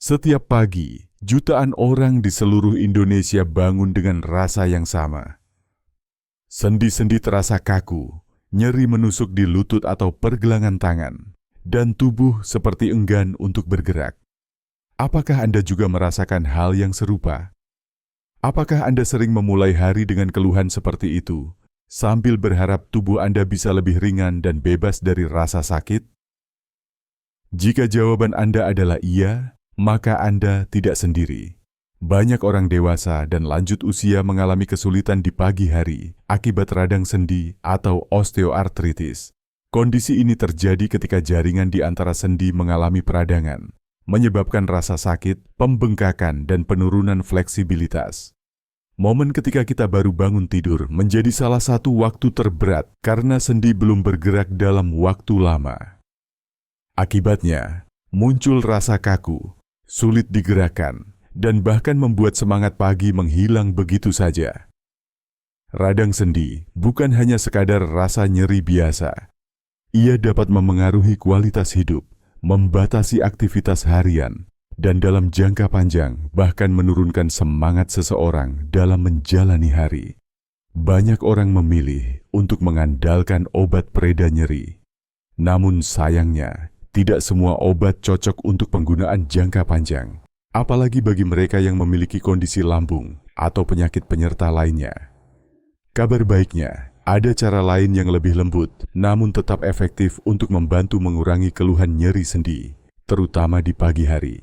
Setiap pagi, jutaan orang di seluruh Indonesia bangun dengan rasa yang sama. Sendi-sendi terasa kaku, nyeri menusuk di lutut atau pergelangan tangan, dan tubuh seperti enggan untuk bergerak. Apakah Anda juga merasakan hal yang serupa? Apakah Anda sering memulai hari dengan keluhan seperti itu, sambil berharap tubuh Anda bisa lebih ringan dan bebas dari rasa sakit? Jika jawaban Anda adalah iya, maka Anda tidak sendiri. Banyak orang dewasa dan lanjut usia mengalami kesulitan di pagi hari akibat radang sendi atau osteoartritis. Kondisi ini terjadi ketika jaringan di antara sendi mengalami peradangan, menyebabkan rasa sakit, pembengkakan, dan penurunan fleksibilitas. Momen ketika kita baru bangun tidur menjadi salah satu waktu terberat karena sendi belum bergerak dalam waktu lama. Akibatnya, muncul rasa kaku, sulit digerakkan, dan bahkan membuat semangat pagi menghilang begitu saja. Radang sendi bukan hanya sekadar rasa nyeri biasa. Ia dapat memengaruhi kualitas hidup, membatasi aktivitas harian, dan dalam jangka panjang bahkan menurunkan semangat seseorang dalam menjalani hari. Banyak orang memilih untuk mengandalkan obat pereda nyeri. Namun sayangnya, tidak semua obat cocok untuk penggunaan jangka panjang, apalagi bagi mereka yang memiliki kondisi lambung atau penyakit penyerta lainnya. Kabar baiknya, ada cara lain yang lebih lembut, namun tetap efektif untuk membantu mengurangi keluhan nyeri sendi, terutama di pagi hari.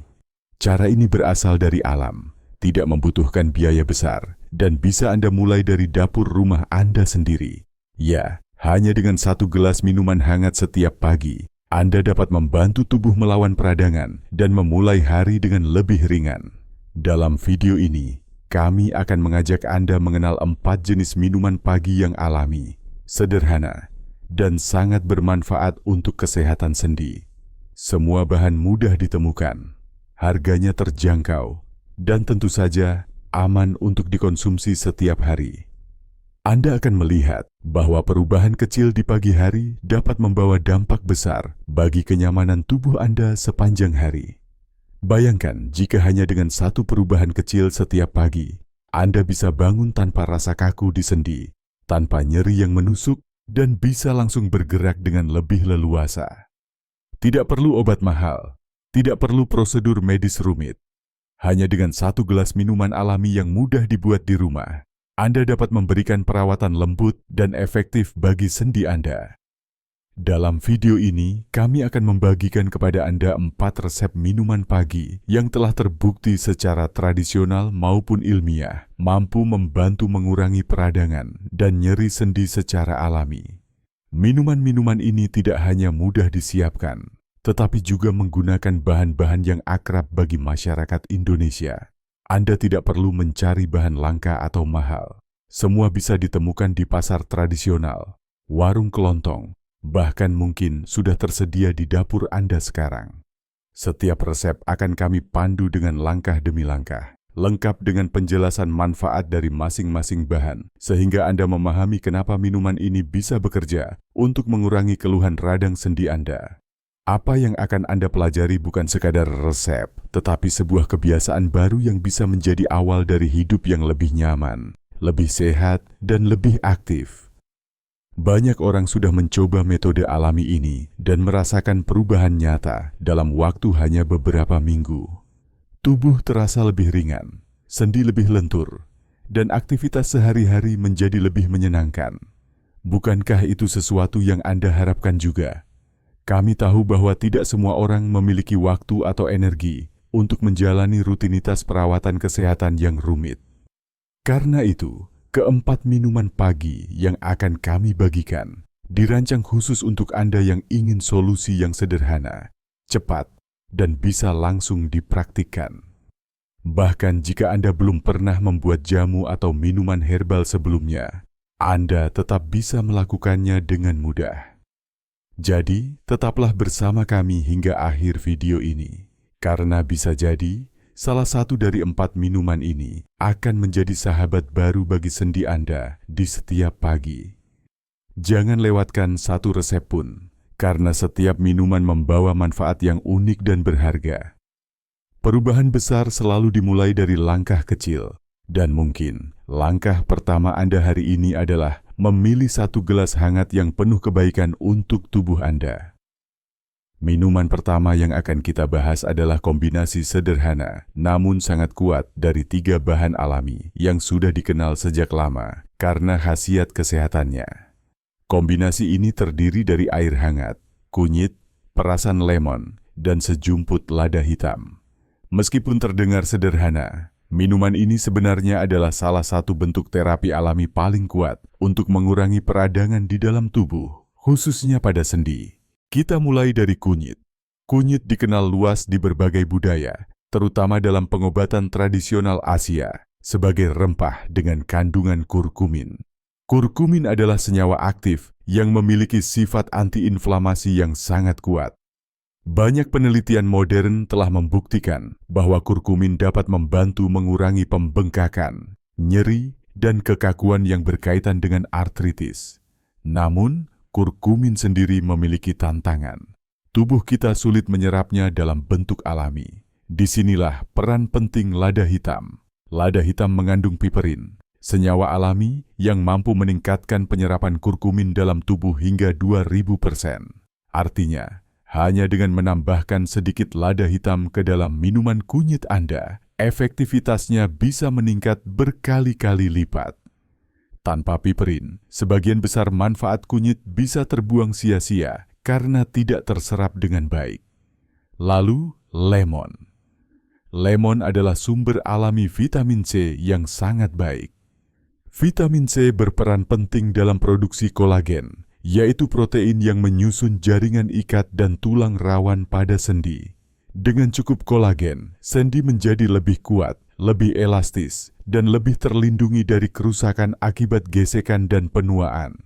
Cara ini berasal dari alam, tidak membutuhkan biaya besar, dan bisa Anda mulai dari dapur rumah Anda sendiri. Ya, hanya dengan 1 gelas minuman hangat setiap pagi, Anda dapat membantu tubuh melawan peradangan dan memulai hari dengan lebih ringan. Dalam video ini, kami akan mengajak Anda mengenal 4 jenis minuman pagi yang alami, sederhana, dan sangat bermanfaat untuk kesehatan sendi. Semua bahan mudah ditemukan, harganya terjangkau, dan tentu saja aman untuk dikonsumsi setiap hari. Anda akan melihat bahwa perubahan kecil di pagi hari dapat membawa dampak besar bagi kenyamanan tubuh Anda sepanjang hari. Bayangkan jika hanya dengan 1 perubahan kecil setiap pagi, Anda bisa bangun tanpa rasa kaku di sendi, tanpa nyeri yang menusuk, dan bisa langsung bergerak dengan lebih leluasa. Tidak perlu obat mahal, tidak perlu prosedur medis rumit. Hanya dengan 1 gelas minuman alami yang mudah dibuat di rumah, Anda dapat memberikan perawatan lembut dan efektif bagi sendi Anda. Dalam video ini, kami akan membagikan kepada Anda 4 resep minuman pagi yang telah terbukti secara tradisional maupun ilmiah, mampu membantu mengurangi peradangan dan nyeri sendi secara alami. Minuman-minuman ini tidak hanya mudah disiapkan, tetapi juga menggunakan bahan-bahan yang akrab bagi masyarakat Indonesia. Anda tidak perlu mencari bahan langka atau mahal. Semua bisa ditemukan di pasar tradisional, warung kelontong, bahkan mungkin sudah tersedia di dapur Anda sekarang. Setiap resep akan kami pandu dengan langkah demi langkah, lengkap dengan penjelasan manfaat dari masing-masing bahan, sehingga Anda memahami kenapa minuman ini bisa bekerja untuk mengurangi keluhan radang sendi Anda. Apa yang akan Anda pelajari bukan sekadar resep, tetapi sebuah kebiasaan baru yang bisa menjadi awal dari hidup yang lebih nyaman, lebih sehat, dan lebih aktif. Banyak orang sudah mencoba metode alami ini dan merasakan perubahan nyata dalam waktu hanya beberapa minggu. Tubuh terasa lebih ringan, sendi lebih lentur, dan aktivitas sehari-hari menjadi lebih menyenangkan. Bukankah itu sesuatu yang Anda harapkan juga? Kami tahu bahwa tidak semua orang memiliki waktu atau energi untuk menjalani rutinitas perawatan kesehatan yang rumit. Karena itu, keempat minuman pagi yang akan kami bagikan dirancang khusus untuk Anda yang ingin solusi yang sederhana, cepat, dan bisa langsung dipraktikkan. Bahkan jika Anda belum pernah membuat jamu atau minuman herbal sebelumnya, Anda tetap bisa melakukannya dengan mudah. Jadi, tetaplah bersama kami hingga akhir video ini, karena bisa jadi salah satu dari 4 minuman ini akan menjadi sahabat baru bagi sendi Anda di setiap pagi. Jangan lewatkan 1 resep pun, karena setiap minuman membawa manfaat yang unik dan berharga. Perubahan besar selalu dimulai dari langkah kecil. Dan mungkin langkah pertama Anda hari ini adalah memilih satu gelas hangat yang penuh kebaikan untuk tubuh Anda. Minuman pertama yang akan kita bahas adalah kombinasi sederhana, namun sangat kuat dari 3 bahan alami yang sudah dikenal sejak lama karena khasiat kesehatannya. Kombinasi ini terdiri dari air hangat, kunyit, perasan lemon, dan sejumput lada hitam. Meskipun terdengar sederhana, minuman ini sebenarnya adalah salah satu bentuk terapi alami paling kuat untuk mengurangi peradangan di dalam tubuh, khususnya pada sendi. Kita mulai dari kunyit. Kunyit dikenal luas di berbagai budaya, terutama dalam pengobatan tradisional Asia, sebagai rempah dengan kandungan kurkumin. Kurkumin adalah senyawa aktif yang memiliki sifat antiinflamasi yang sangat kuat. Banyak penelitian modern telah membuktikan bahwa kurkumin dapat membantu mengurangi pembengkakan, nyeri, dan kekakuan yang berkaitan dengan artritis. Namun, kurkumin sendiri memiliki tantangan. Tubuh kita sulit menyerapnya dalam bentuk alami. Disinilah peran penting lada hitam. Lada hitam mengandung piperin, senyawa alami yang mampu meningkatkan penyerapan kurkumin dalam tubuh hingga 2000%. Artinya, hanya dengan menambahkan sedikit lada hitam ke dalam minuman kunyit Anda, efektivitasnya bisa meningkat berkali-kali lipat. Tanpa piperin, sebagian besar manfaat kunyit bisa terbuang sia-sia karena tidak terserap dengan baik. Lalu, lemon. Lemon adalah sumber alami vitamin C yang sangat baik. Vitamin C berperan penting dalam produksi kolagen, yaitu protein yang menyusun jaringan ikat dan tulang rawan pada sendi. Dengan cukup kolagen, sendi menjadi lebih kuat, lebih elastis, dan lebih terlindungi dari kerusakan akibat gesekan dan penuaan.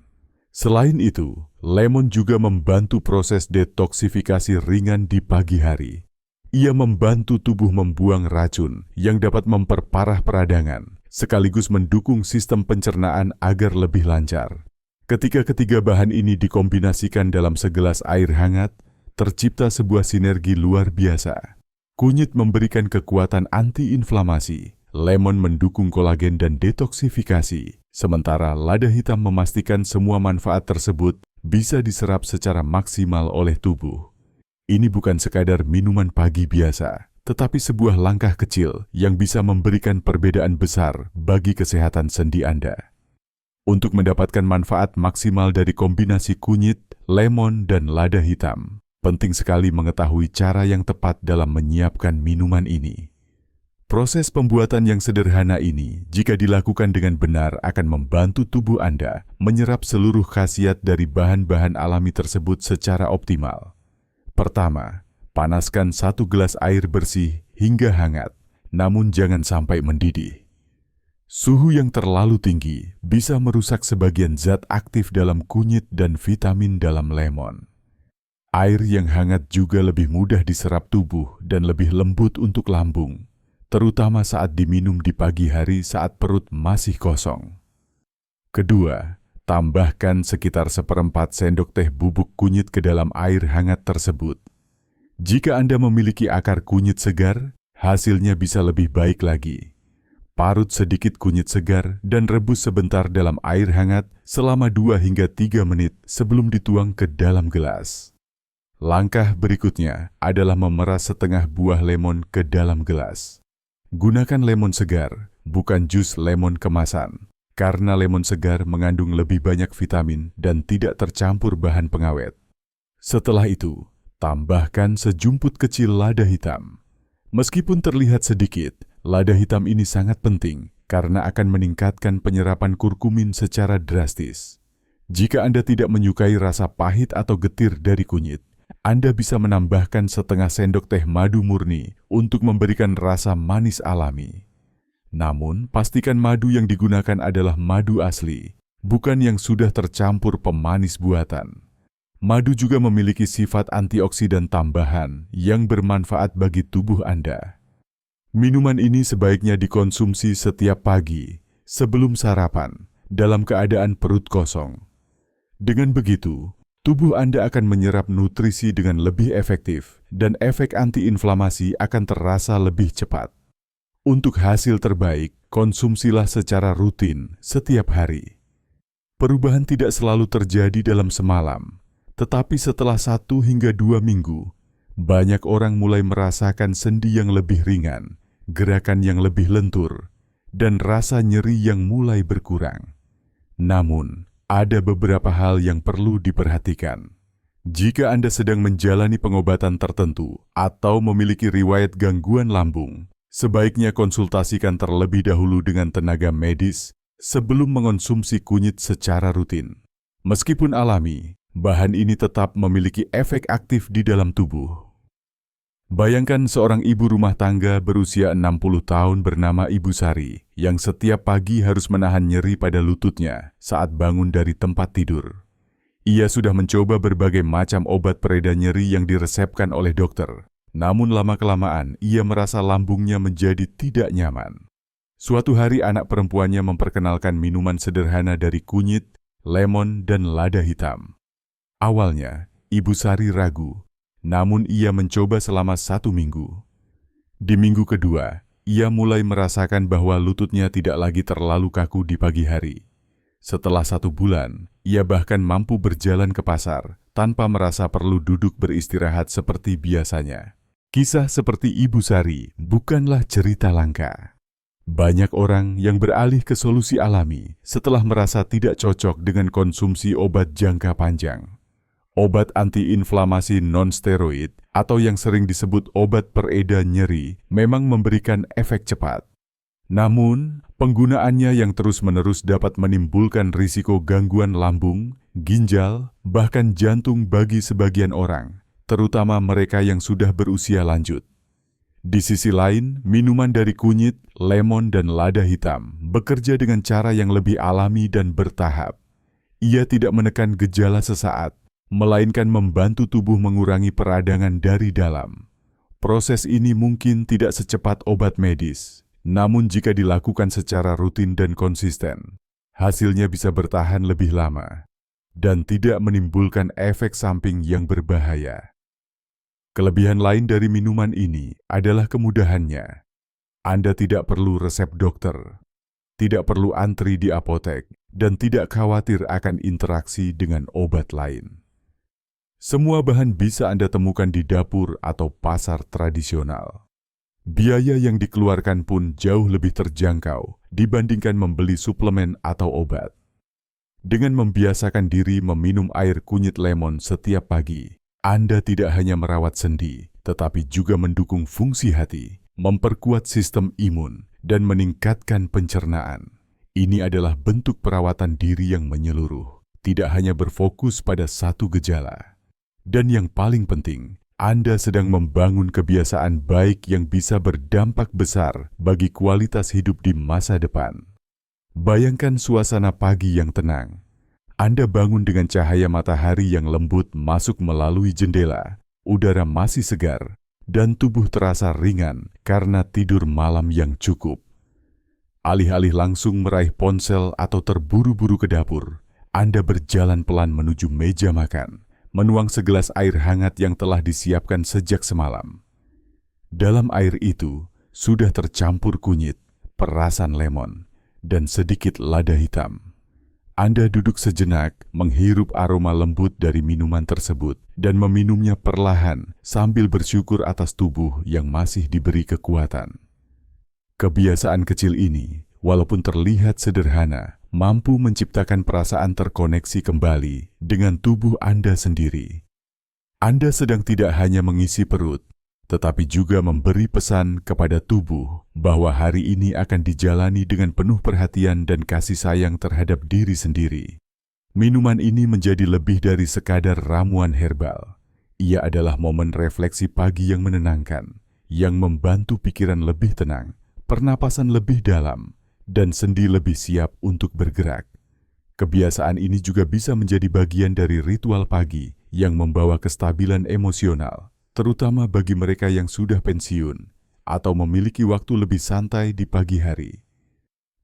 Selain itu, lemon juga membantu proses detoksifikasi ringan di pagi hari. Ia membantu tubuh membuang racun yang dapat memperparah peradangan, sekaligus mendukung sistem pencernaan agar lebih lancar. Ketika ketiga bahan ini dikombinasikan dalam segelas air hangat, tercipta sebuah sinergi luar biasa. Kunyit memberikan kekuatan antiinflamasi, lemon mendukung kolagen dan detoksifikasi, sementara lada hitam memastikan semua manfaat tersebut bisa diserap secara maksimal oleh tubuh. Ini bukan sekadar minuman pagi biasa, tetapi sebuah langkah kecil yang bisa memberikan perbedaan besar bagi kesehatan sendi Anda. Untuk mendapatkan manfaat maksimal dari kombinasi kunyit, lemon, dan lada hitam, penting sekali mengetahui cara yang tepat dalam menyiapkan minuman ini. Proses pembuatan yang sederhana ini, jika dilakukan dengan benar, akan membantu tubuh Anda menyerap seluruh khasiat dari bahan-bahan alami tersebut secara optimal. Pertama, panaskan 1 gelas air bersih hingga hangat, namun jangan sampai mendidih. Suhu yang terlalu tinggi bisa merusak sebagian zat aktif dalam kunyit dan vitamin dalam lemon. Air yang hangat juga lebih mudah diserap tubuh dan lebih lembut untuk lambung, terutama saat diminum di pagi hari saat perut masih kosong. Kedua, tambahkan sekitar 1/4 sendok teh bubuk kunyit ke dalam air hangat tersebut. Jika Anda memiliki akar kunyit segar, hasilnya bisa lebih baik lagi. Parut sedikit kunyit segar dan rebus sebentar dalam air hangat selama 2 hingga 3 menit sebelum dituang ke dalam gelas. Langkah berikutnya adalah memeras setengah buah lemon ke dalam gelas. Gunakan lemon segar, bukan jus lemon kemasan, karena lemon segar mengandung lebih banyak vitamin dan tidak tercampur bahan pengawet. Setelah itu, tambahkan sejumput kecil lada hitam. Meskipun terlihat sedikit, lada hitam ini sangat penting karena akan meningkatkan penyerapan kurkumin secara drastis. Jika Anda tidak menyukai rasa pahit atau getir dari kunyit, Anda bisa menambahkan setengah sendok teh madu murni untuk memberikan rasa manis alami. Namun, pastikan madu yang digunakan adalah madu asli, bukan yang sudah tercampur pemanis buatan. Madu juga memiliki sifat antioksidan tambahan yang bermanfaat bagi tubuh Anda. Minuman ini sebaiknya dikonsumsi setiap pagi sebelum sarapan dalam keadaan perut kosong. Dengan begitu, tubuh Anda akan menyerap nutrisi dengan lebih efektif dan efek antiinflamasi akan terasa lebih cepat. Untuk hasil terbaik, konsumsilah secara rutin setiap hari. Perubahan tidak selalu terjadi dalam semalam, tetapi setelah 1 hingga 2 minggu, banyak orang mulai merasakan sendi yang lebih ringan, gerakan yang lebih lentur, dan rasa nyeri yang mulai berkurang. Namun, ada beberapa hal yang perlu diperhatikan. Jika Anda sedang menjalani pengobatan tertentu atau memiliki riwayat gangguan lambung, sebaiknya konsultasikan terlebih dahulu dengan tenaga medis sebelum mengonsumsi kunyit secara rutin. Meskipun alami, bahan ini tetap memiliki efek aktif di dalam tubuh. Bayangkan seorang ibu rumah tangga berusia 60 tahun bernama Ibu Sari yang setiap pagi harus menahan nyeri pada lututnya saat bangun dari tempat tidur. Ia sudah mencoba berbagai macam obat pereda nyeri yang diresepkan oleh dokter. Namun lama-kelamaan ia merasa lambungnya menjadi tidak nyaman. Suatu hari anak perempuannya memperkenalkan minuman sederhana dari kunyit, lemon, dan lada hitam. Awalnya, Ibu Sari ragu. Namun ia mencoba selama 1 minggu. Di minggu kedua, ia mulai merasakan bahwa lututnya tidak lagi terlalu kaku di pagi hari. Setelah 1 bulan, ia bahkan mampu berjalan ke pasar tanpa merasa perlu duduk beristirahat seperti biasanya. Kisah seperti Ibu Sari bukanlah cerita langka. Banyak orang yang beralih ke solusi alami setelah merasa tidak cocok dengan konsumsi obat jangka panjang. Obat antiinflamasi non-steroid atau yang sering disebut obat pereda nyeri memang memberikan efek cepat. Namun, penggunaannya yang terus-menerus dapat menimbulkan risiko gangguan lambung, ginjal, bahkan jantung bagi sebagian orang, terutama mereka yang sudah berusia lanjut. Di sisi lain, minuman dari kunyit, lemon, dan lada hitam bekerja dengan cara yang lebih alami dan bertahap. Ia tidak menekan gejala sesaat, melainkan membantu tubuh mengurangi peradangan dari dalam. Proses ini mungkin tidak secepat obat medis, namun jika dilakukan secara rutin dan konsisten, hasilnya bisa bertahan lebih lama dan tidak menimbulkan efek samping yang berbahaya. Kelebihan lain dari minuman ini adalah kemudahannya. Anda tidak perlu resep dokter, tidak perlu antri di apotek, dan tidak khawatir akan interaksi dengan obat lain. Semua bahan bisa Anda temukan di dapur atau pasar tradisional. Biaya yang dikeluarkan pun jauh lebih terjangkau dibandingkan membeli suplemen atau obat. Dengan membiasakan diri meminum air kunyit lemon setiap pagi, Anda tidak hanya merawat sendi, tetapi juga mendukung fungsi hati, memperkuat sistem imun, dan meningkatkan pencernaan. Ini adalah bentuk perawatan diri yang menyeluruh, tidak hanya berfokus pada satu gejala. Dan yang paling penting, Anda sedang membangun kebiasaan baik yang bisa berdampak besar bagi kualitas hidup di masa depan. Bayangkan suasana pagi yang tenang. Anda bangun dengan cahaya matahari yang lembut masuk melalui jendela, udara masih segar, dan tubuh terasa ringan karena tidur malam yang cukup. Alih-alih langsung meraih ponsel atau terburu-buru ke dapur, Anda berjalan pelan menuju meja makan, menuang segelas air hangat yang telah disiapkan sejak semalam. Dalam air itu sudah tercampur kunyit, perasan lemon, dan sedikit lada hitam. Anda duduk sejenak, menghirup aroma lembut dari minuman tersebut, dan meminumnya perlahan sambil bersyukur atas tubuh yang masih diberi kekuatan. Kebiasaan kecil ini, walaupun terlihat sederhana, mampu menciptakan perasaan terkoneksi kembali dengan tubuh Anda sendiri. Anda sedang tidak hanya mengisi perut, tetapi juga memberi pesan kepada tubuh bahwa hari ini akan dijalani dengan penuh perhatian dan kasih sayang terhadap diri sendiri. Minuman ini menjadi lebih dari sekadar ramuan herbal. Ia adalah momen refleksi pagi yang menenangkan, yang membantu pikiran lebih tenang, pernapasan lebih dalam, dan sendi lebih siap untuk bergerak. Kebiasaan ini juga bisa menjadi bagian dari ritual pagi yang membawa kestabilan emosional, terutama bagi mereka yang sudah pensiun atau memiliki waktu lebih santai di pagi hari.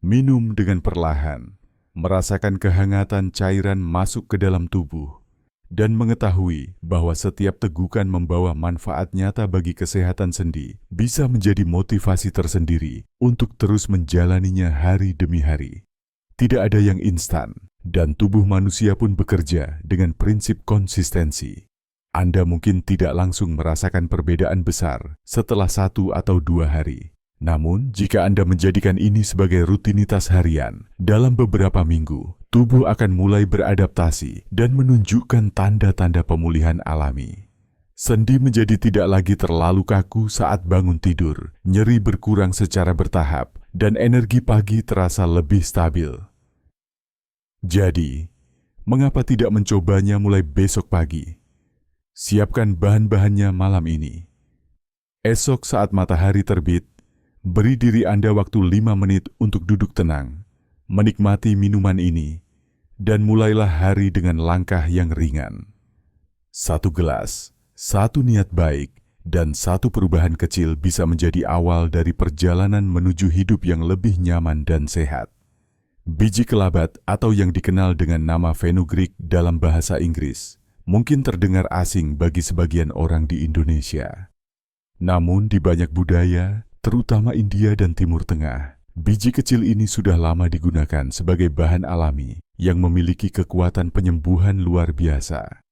Minum dengan perlahan, merasakan kehangatan cairan masuk ke dalam tubuh, dan mengetahui bahwa setiap tegukan membawa manfaat nyata bagi kesehatan sendi bisa menjadi motivasi tersendiri untuk terus menjalaninya hari demi hari. Tidak ada yang instan, dan tubuh manusia pun bekerja dengan prinsip konsistensi. Anda mungkin tidak langsung merasakan perbedaan besar setelah 1 atau 2 hari. Namun, jika Anda menjadikan ini sebagai rutinitas harian, dalam beberapa minggu, tubuh akan mulai beradaptasi dan menunjukkan tanda-tanda pemulihan alami. Sendi menjadi tidak lagi terlalu kaku saat bangun tidur, nyeri berkurang secara bertahap, dan energi pagi terasa lebih stabil. Jadi, mengapa tidak mencobanya mulai besok pagi? Siapkan bahan-bahannya malam ini. Esok saat matahari terbit, beri diri Anda waktu 5 menit untuk duduk tenang, menikmati minuman ini, dan mulailah hari dengan langkah yang ringan. 1 gelas, 1 niat baik, dan 1 perubahan kecil bisa menjadi awal dari perjalanan menuju hidup yang lebih nyaman dan sehat. Biji kelabat atau yang dikenal dengan nama fenugreek dalam bahasa Inggris mungkin terdengar asing bagi sebagian orang di Indonesia. Namun di banyak budaya, terutama India dan Timur Tengah, biji kecil ini sudah lama digunakan sebagai bahan alami yang memiliki kekuatan penyembuhan luar biasa.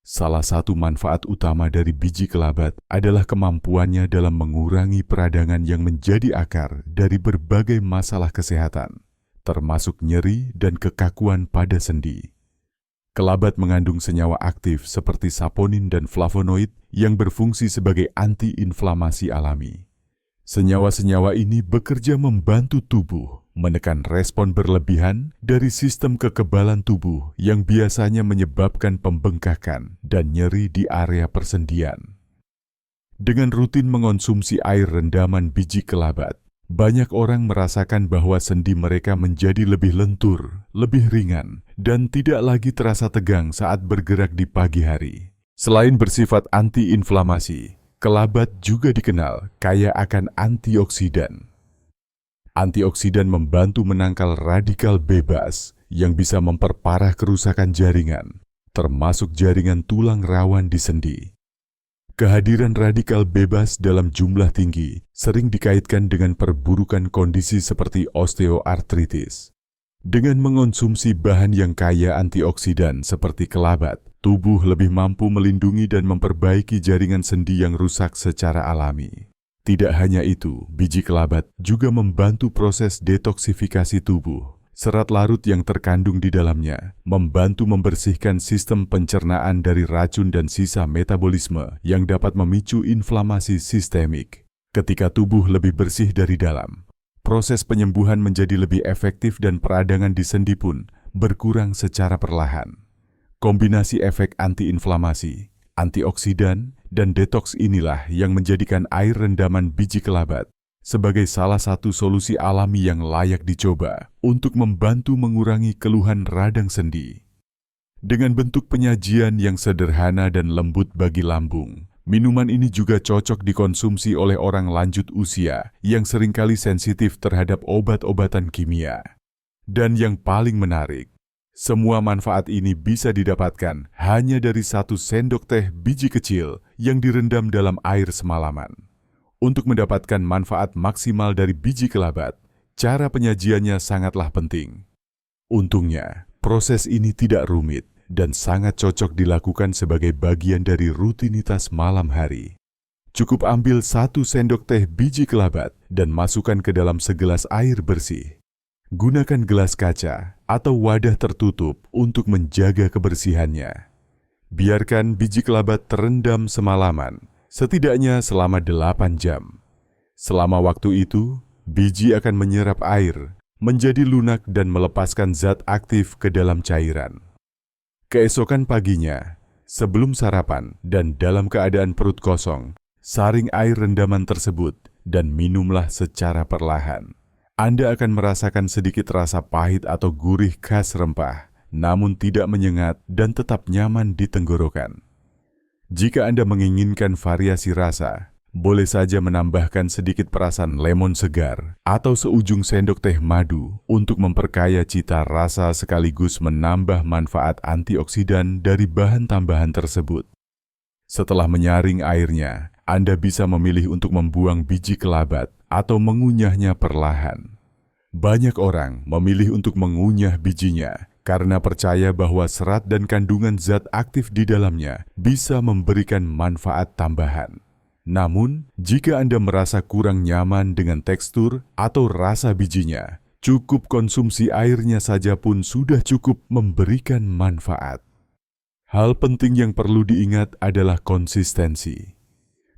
Salah satu manfaat utama dari biji kelabat adalah kemampuannya dalam mengurangi peradangan yang menjadi akar dari berbagai masalah kesehatan, termasuk nyeri dan kekakuan pada sendi. Kelabat mengandung senyawa aktif seperti saponin dan flavonoid yang berfungsi sebagai anti-inflamasi alami. Senyawa-senyawa ini bekerja membantu tubuh menekan respon berlebihan dari sistem kekebalan tubuh yang biasanya menyebabkan pembengkakan dan nyeri di area persendian. Dengan rutin mengonsumsi air rendaman biji kelabat, banyak orang merasakan bahwa sendi mereka menjadi lebih lentur, lebih ringan, dan tidak lagi terasa tegang saat bergerak di pagi hari. Selain bersifat anti-inflamasi, kelabat juga dikenal kaya akan antioksidan. Antioksidan membantu menangkal radikal bebas yang bisa memperparah kerusakan jaringan, termasuk jaringan tulang rawan di sendi. Kehadiran radikal bebas dalam jumlah tinggi sering dikaitkan dengan perburukan kondisi seperti osteoartritis. Dengan mengonsumsi bahan yang kaya antioksidan seperti kelabat, tubuh lebih mampu melindungi dan memperbaiki jaringan sendi yang rusak secara alami. Tidak hanya itu, biji kelabat juga membantu proses detoksifikasi tubuh. Serat larut yang terkandung di dalamnya membantu membersihkan sistem pencernaan dari racun dan sisa metabolisme yang dapat memicu inflamasi sistemik. Ketika tubuh lebih bersih dari dalam, proses penyembuhan menjadi lebih efektif dan peradangan di sendi pun berkurang secara perlahan. Kombinasi efek antiinflamasi, antioksidan, dan detoks inilah yang menjadikan air rendaman biji kelabat sebagai salah satu solusi alami yang layak dicoba untuk membantu mengurangi keluhan radang sendi. Dengan bentuk penyajian yang sederhana dan lembut bagi lambung, minuman ini juga cocok dikonsumsi oleh orang lanjut usia yang seringkali sensitif terhadap obat-obatan kimia. Dan yang paling menarik, semua manfaat ini bisa didapatkan hanya dari 1 sendok teh biji kecil yang direndam dalam air semalaman. Untuk mendapatkan manfaat maksimal dari biji kelabat, cara penyajiannya sangatlah penting. Untungnya, proses ini tidak rumit dan sangat cocok dilakukan sebagai bagian dari rutinitas malam hari. Cukup ambil 1 sendok teh biji kelabat dan masukkan ke dalam segelas air bersih. Gunakan gelas kaca atau wadah tertutup untuk menjaga kebersihannya. Biarkan biji kelabat terendam semalaman, setidaknya selama 8 jam. Selama waktu itu, biji akan menyerap air, menjadi lunak dan melepaskan zat aktif ke dalam cairan. Keesokan paginya, sebelum sarapan dan dalam keadaan perut kosong, saring air rendaman tersebut dan minumlah secara perlahan. Anda akan merasakan sedikit rasa pahit atau gurih khas rempah, namun tidak menyengat dan tetap nyaman di tenggorokan. Jika Anda menginginkan variasi rasa, Boleh saja menambahkan sedikit perasan lemon segar atau seujung sendok teh madu untuk memperkaya cita rasa sekaligus menambah manfaat antioksidan dari bahan tambahan tersebut. Setelah menyaring airnya, Anda bisa memilih untuk membuang biji kelabat atau mengunyahnya perlahan. Banyak orang memilih untuk mengunyah bijinya karena percaya bahwa serat dan kandungan zat aktif di dalamnya bisa memberikan manfaat tambahan. Namun, jika Anda merasa kurang nyaman dengan tekstur atau rasa bijinya, cukup konsumsi airnya saja pun sudah cukup memberikan manfaat. Hal penting yang perlu diingat adalah konsistensi.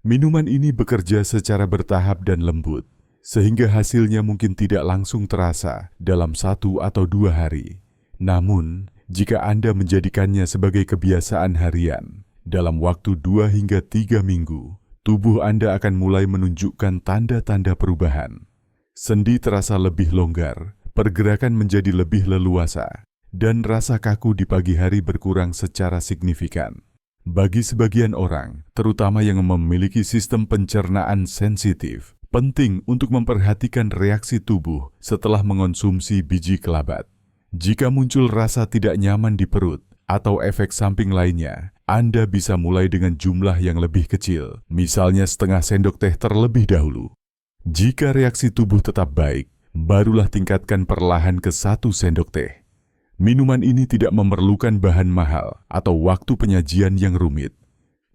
Minuman ini bekerja secara bertahap dan lembut, sehingga hasilnya mungkin tidak langsung terasa dalam 1 atau 2 hari. Namun, jika Anda menjadikannya sebagai kebiasaan harian, dalam waktu 2 hingga 3 minggu, tubuh Anda akan mulai menunjukkan tanda-tanda perubahan. Sendi terasa lebih longgar, pergerakan menjadi lebih leluasa, dan rasa kaku di pagi hari berkurang secara signifikan. Bagi sebagian orang, terutama yang memiliki sistem pencernaan sensitif, penting untuk memperhatikan reaksi tubuh setelah mengonsumsi biji kelabat. Jika muncul rasa tidak nyaman di perut atau efek samping lainnya, Anda bisa mulai dengan jumlah yang lebih kecil, misalnya setengah sendok teh terlebih dahulu. Jika reaksi tubuh tetap baik, barulah tingkatkan perlahan ke 1 sendok teh. Minuman ini tidak memerlukan bahan mahal atau waktu penyajian yang rumit.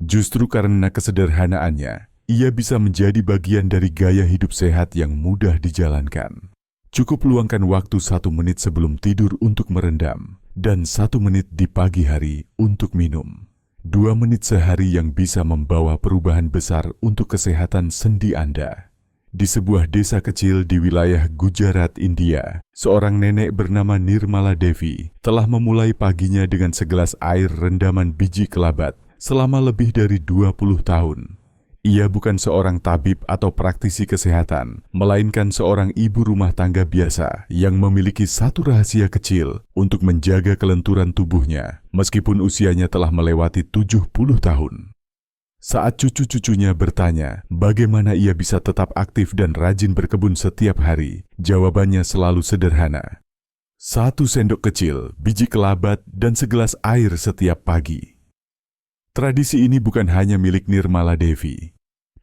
Justru karena kesederhanaannya, ia bisa menjadi bagian dari gaya hidup sehat yang mudah dijalankan. Cukup luangkan waktu 1 menit sebelum tidur untuk merendam, dan 1 menit di pagi hari untuk minum. 2 menit sehari yang bisa membawa perubahan besar untuk kesehatan sendi Anda. Di sebuah desa kecil di wilayah Gujarat, India, seorang nenek bernama Nirmala Devi telah memulai paginya dengan segelas air rendaman biji kelabat selama lebih dari 20 tahun. Ia bukan seorang tabib atau praktisi kesehatan, melainkan seorang ibu rumah tangga biasa yang memiliki satu rahasia kecil untuk menjaga kelenturan tubuhnya, meskipun usianya telah melewati 70 tahun. Saat cucu-cucunya bertanya bagaimana ia bisa tetap aktif dan rajin berkebun setiap hari, jawabannya selalu sederhana. 1 sendok kecil, biji kelabat, dan segelas air setiap pagi. Tradisi ini bukan hanya milik Nirmala Devi.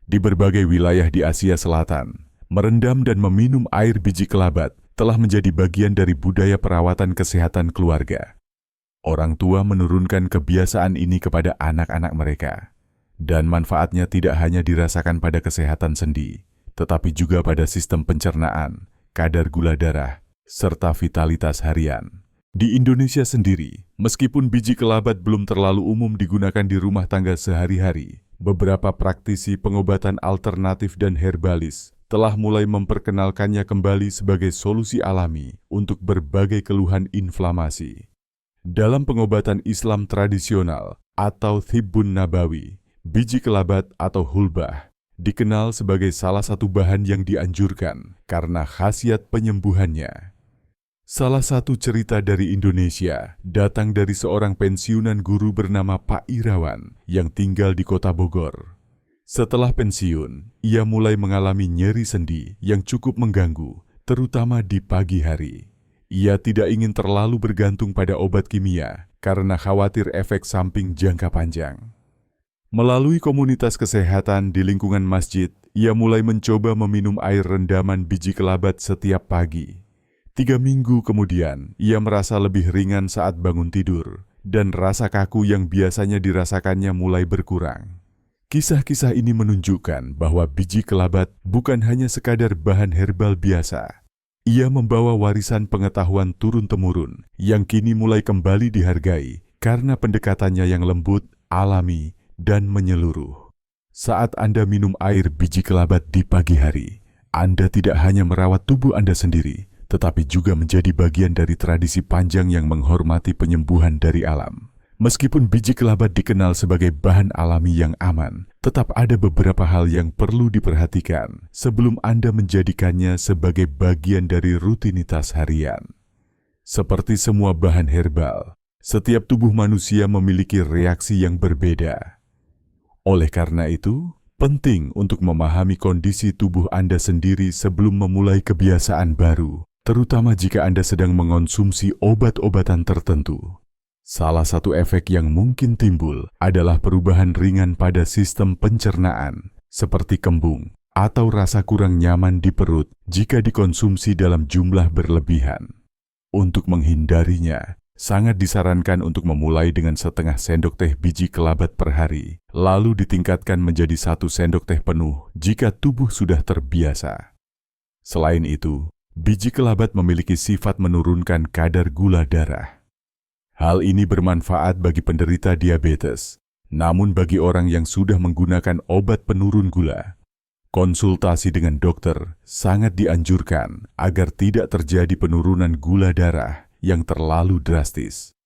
Di berbagai wilayah di Asia Selatan, merendam dan meminum air biji kelabat telah menjadi bagian dari budaya perawatan kesehatan keluarga. Orang tua menurunkan kebiasaan ini kepada anak-anak mereka. Dan manfaatnya tidak hanya dirasakan pada kesehatan sendi, tetapi juga pada sistem pencernaan, kadar gula darah, serta vitalitas harian. Di Indonesia sendiri, meskipun biji kelabat belum terlalu umum digunakan di rumah tangga sehari-hari, beberapa praktisi pengobatan alternatif dan herbalis telah mulai memperkenalkannya kembali sebagai solusi alami untuk berbagai keluhan inflamasi. Dalam pengobatan Islam tradisional atau Thibbun Nabawi, biji kelabat atau hulbah dikenal sebagai salah satu bahan yang dianjurkan karena khasiat penyembuhannya. Salah satu cerita dari Indonesia datang dari seorang pensiunan guru bernama Pak Irawan yang tinggal di kota Bogor. Setelah pensiun, ia mulai mengalami nyeri sendi yang cukup mengganggu, terutama di pagi hari. Ia tidak ingin terlalu bergantung pada obat kimia karena khawatir efek samping jangka panjang. Melalui komunitas kesehatan di lingkungan masjid, ia mulai mencoba meminum air rendaman biji kelabat setiap pagi. 3 minggu kemudian, ia merasa lebih ringan saat bangun tidur, dan rasa kaku yang biasanya dirasakannya mulai berkurang. Kisah-kisah ini menunjukkan bahwa biji kelabat bukan hanya sekadar bahan herbal biasa. Ia membawa warisan pengetahuan turun-temurun yang kini mulai kembali dihargai karena pendekatannya yang lembut, alami, dan menyeluruh. Saat Anda minum air biji kelabat di pagi hari, Anda tidak hanya merawat tubuh Anda sendiri, tetapi juga menjadi bagian dari tradisi panjang yang menghormati penyembuhan dari alam. Meskipun biji kelabat dikenal sebagai bahan alami yang aman, tetap ada beberapa hal yang perlu diperhatikan sebelum Anda menjadikannya sebagai bagian dari rutinitas harian. Seperti semua bahan herbal, setiap tubuh manusia memiliki reaksi yang berbeda. Oleh karena itu, Penting untuk memahami kondisi tubuh Anda sendiri sebelum memulai kebiasaan baru, terutama jika Anda sedang mengonsumsi obat-obatan tertentu. Salah satu efek yang mungkin timbul adalah perubahan ringan pada sistem pencernaan, seperti kembung atau rasa kurang nyaman di perut jika dikonsumsi dalam jumlah berlebihan. Untuk menghindarinya, sangat disarankan untuk memulai dengan setengah sendok teh biji kelabat per hari, lalu ditingkatkan menjadi 1 sendok teh penuh jika tubuh sudah terbiasa. Selain itu, biji kelabat memiliki sifat menurunkan kadar gula darah. Hal ini bermanfaat bagi penderita diabetes, namun bagi orang yang sudah menggunakan obat penurun gula, konsultasi dengan dokter sangat dianjurkan agar tidak terjadi penurunan gula darah yang terlalu drastis.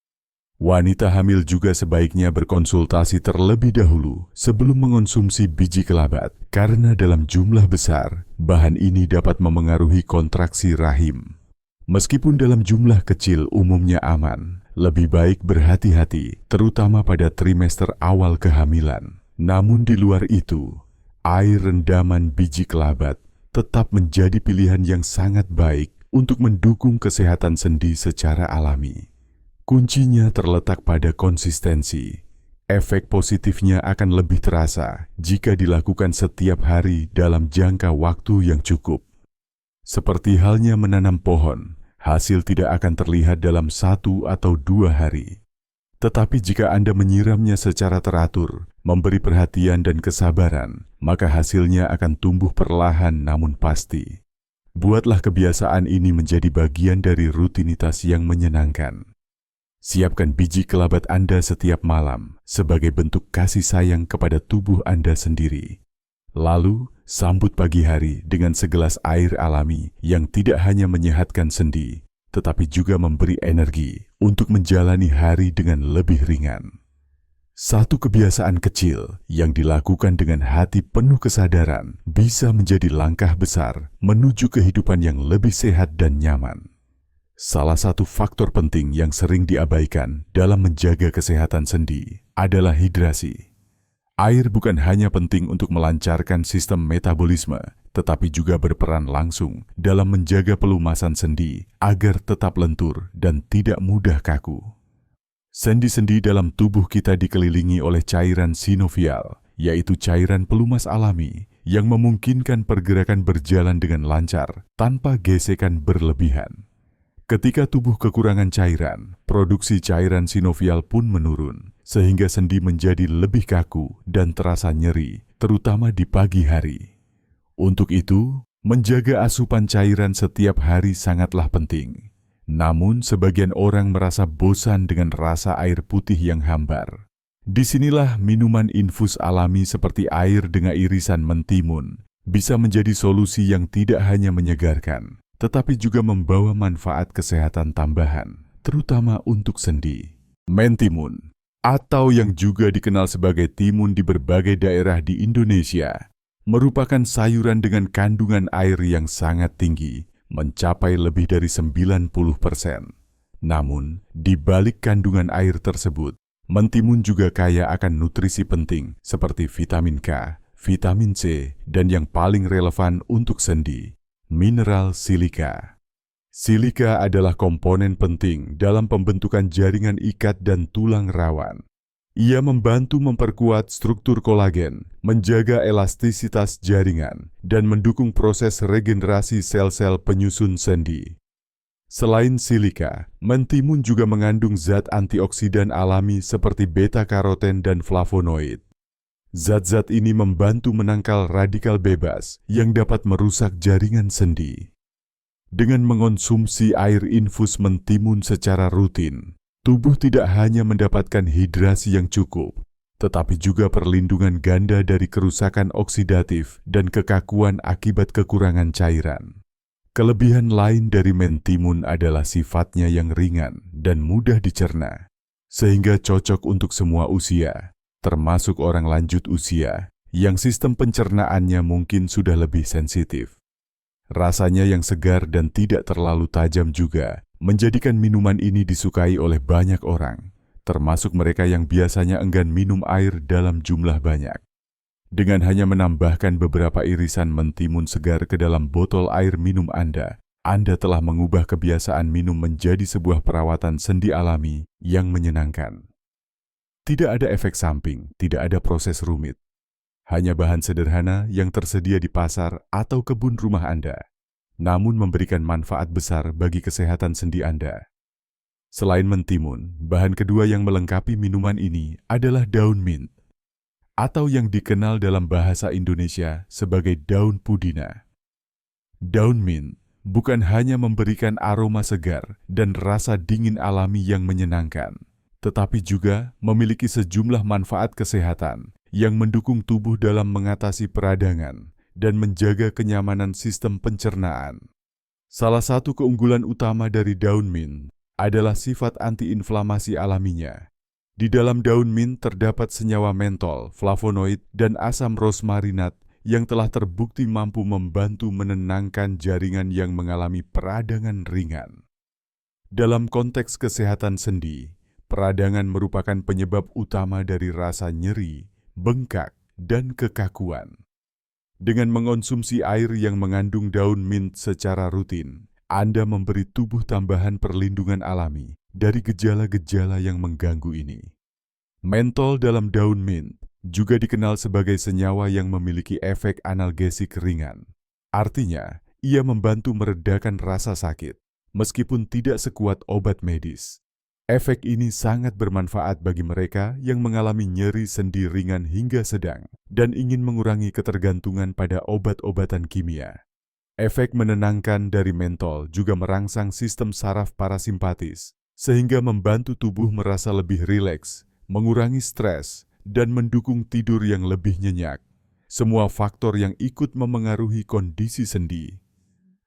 Wanita hamil juga sebaiknya berkonsultasi terlebih dahulu sebelum mengonsumsi biji kelabat, karena dalam jumlah besar, bahan ini dapat memengaruhi kontraksi rahim. Meskipun dalam jumlah kecil umumnya aman, lebih baik berhati-hati, terutama pada trimester awal kehamilan. Namun di luar itu, air rendaman biji kelabat tetap menjadi pilihan yang sangat baik untuk mendukung kesehatan sendi secara alami. Kuncinya terletak pada konsistensi. Efek positifnya akan lebih terasa jika dilakukan setiap hari dalam jangka waktu yang cukup. Seperti halnya menanam pohon, hasil tidak akan terlihat dalam 1 atau 2 hari. Tetapi jika Anda menyiramnya secara teratur, memberi perhatian dan kesabaran, maka hasilnya akan tumbuh perlahan namun pasti. Buatlah kebiasaan ini menjadi bagian dari rutinitas yang menyenangkan. Siapkan biji kelabat Anda setiap malam sebagai bentuk kasih sayang kepada tubuh Anda sendiri. Lalu, sambut pagi hari dengan segelas air alami yang tidak hanya menyehatkan sendi, tetapi juga memberi energi untuk menjalani hari dengan lebih ringan. Satu kebiasaan kecil yang dilakukan dengan hati penuh kesadaran bisa menjadi langkah besar menuju kehidupan yang lebih sehat dan nyaman. Salah satu faktor penting yang sering diabaikan dalam menjaga kesehatan sendi adalah hidrasi. Air bukan hanya penting untuk melancarkan sistem metabolisme, tetapi juga berperan langsung dalam menjaga pelumasan sendi agar tetap lentur dan tidak mudah kaku. Sendi-sendi dalam tubuh kita dikelilingi oleh cairan sinovial, yaitu cairan pelumas alami yang memungkinkan pergerakan berjalan dengan lancar tanpa gesekan berlebihan. Ketika tubuh kekurangan cairan, produksi cairan sinovial pun menurun, sehingga sendi menjadi lebih kaku dan terasa nyeri, terutama di pagi hari. Untuk itu, menjaga asupan cairan setiap hari sangatlah penting. Namun, sebagian orang merasa bosan dengan rasa air putih yang hambar. Disinilah minuman infus alami seperti air dengan irisan mentimun bisa menjadi solusi yang tidak hanya menyegarkan, tetapi juga membawa manfaat kesehatan tambahan, terutama untuk sendi. Mentimun, atau yang juga dikenal sebagai timun di berbagai daerah di Indonesia, merupakan sayuran dengan kandungan air yang sangat tinggi, mencapai lebih dari 90%. Namun, di balik kandungan air tersebut, mentimun juga kaya akan nutrisi penting seperti vitamin K, vitamin C, dan yang paling relevan untuk sendi, mineral silika. Silika adalah komponen penting dalam pembentukan jaringan ikat dan tulang rawan. Ia membantu memperkuat struktur kolagen, menjaga elastisitas jaringan, dan mendukung proses regenerasi sel-sel penyusun sendi. Selain silika, mentimun juga mengandung zat antioksidan alami seperti beta-karoten dan flavonoid. Zat-zat ini membantu menangkal radikal bebas yang dapat merusak jaringan sendi. Dengan mengonsumsi air infus mentimun secara rutin, tubuh tidak hanya mendapatkan hidrasi yang cukup, tetapi juga perlindungan ganda dari kerusakan oksidatif dan kekakuan akibat kekurangan cairan. Kelebihan lain dari mentimun adalah sifatnya yang ringan dan mudah dicerna, sehingga cocok untuk semua usia, termasuk orang lanjut usia yang sistem pencernaannya mungkin sudah lebih sensitif. Rasanya yang segar dan tidak terlalu tajam juga menjadikan minuman ini disukai oleh banyak orang, termasuk mereka yang biasanya enggan minum air dalam jumlah banyak. Dengan hanya menambahkan beberapa irisan mentimun segar ke dalam botol air minum Anda telah mengubah kebiasaan minum menjadi sebuah perawatan sendi alami yang menyenangkan. Tidak ada efek samping, tidak ada proses rumit. Hanya bahan sederhana yang tersedia di pasar atau kebun rumah Anda, namun memberikan manfaat besar bagi kesehatan sendi Anda. Selain mentimun, bahan kedua yang melengkapi minuman ini adalah daun mint, atau yang dikenal dalam bahasa Indonesia sebagai daun pudina. Daun mint bukan hanya memberikan aroma segar dan rasa dingin alami yang menyenangkan, tetapi juga memiliki sejumlah manfaat kesehatan yang mendukung tubuh dalam mengatasi peradangan dan menjaga kenyamanan sistem pencernaan. Salah satu keunggulan utama dari daun mint adalah sifat antiinflamasi alaminya. Di dalam daun mint terdapat senyawa mentol, flavonoid, dan asam rosmarinat yang telah terbukti mampu membantu menenangkan jaringan yang mengalami peradangan ringan. Dalam konteks kesehatan sendi, peradangan merupakan penyebab utama dari rasa nyeri, bengkak, dan kekakuan. Dengan mengonsumsi air yang mengandung daun mint secara rutin, Anda memberi tubuh tambahan perlindungan alami dari gejala-gejala yang mengganggu ini. Mentol dalam daun mint juga dikenal sebagai senyawa yang memiliki efek analgesik ringan. Artinya, ia membantu meredakan rasa sakit, meskipun tidak sekuat obat medis. Efek ini sangat bermanfaat bagi mereka yang mengalami nyeri sendi ringan hingga sedang dan ingin mengurangi ketergantungan pada obat-obatan kimia. Efek menenangkan dari mentol juga merangsang sistem saraf parasimpatis, sehingga membantu tubuh merasa lebih rileks, mengurangi stres, dan mendukung tidur yang lebih nyenyak. Semua faktor yang ikut memengaruhi kondisi sendi.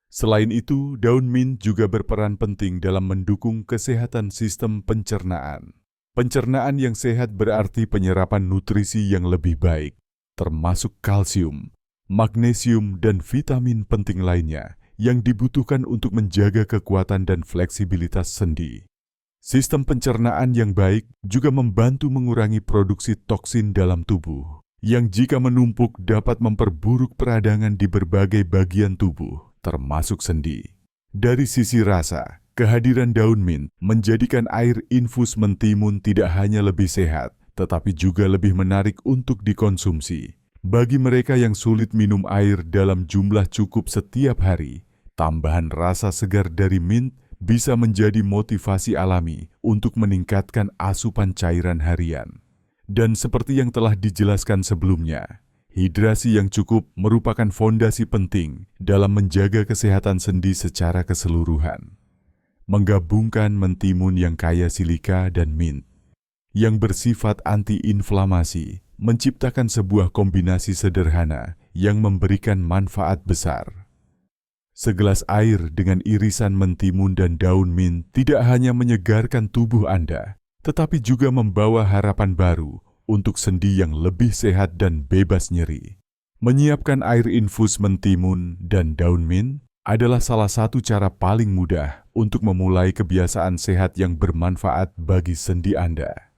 Selain itu, daun mint juga berperan penting dalam mendukung kesehatan sistem pencernaan. Pencernaan yang sehat berarti penyerapan nutrisi yang lebih baik, termasuk kalsium, magnesium, dan vitamin penting lainnya yang dibutuhkan untuk menjaga kekuatan dan fleksibilitas sendi. Sistem pencernaan yang baik juga membantu mengurangi produksi toksin dalam tubuh, yang jika menumpuk dapat memperburuk peradangan di berbagai bagian tubuh, termasuk sendi. Dari sisi rasa, kehadiran daun mint menjadikan air infus mentimun tidak hanya lebih sehat, tetapi juga lebih menarik untuk dikonsumsi. Bagi mereka yang sulit minum air dalam jumlah cukup setiap hari, tambahan rasa segar dari mint bisa menjadi motivasi alami untuk meningkatkan asupan cairan harian. Dan seperti yang telah dijelaskan sebelumnya, hidrasi yang cukup merupakan fondasi penting dalam menjaga kesehatan sendi secara keseluruhan. Menggabungkan mentimun yang kaya silika dan mint, yang bersifat anti-inflamasi, menciptakan sebuah kombinasi sederhana yang memberikan manfaat besar. Segelas air dengan irisan mentimun dan daun mint tidak hanya menyegarkan tubuh Anda, tetapi juga membawa harapan baru untuk sendi yang lebih sehat dan bebas nyeri. Menyiapkan air infus mentimun dan daun mint adalah salah satu cara paling mudah untuk memulai kebiasaan sehat yang bermanfaat bagi sendi Anda.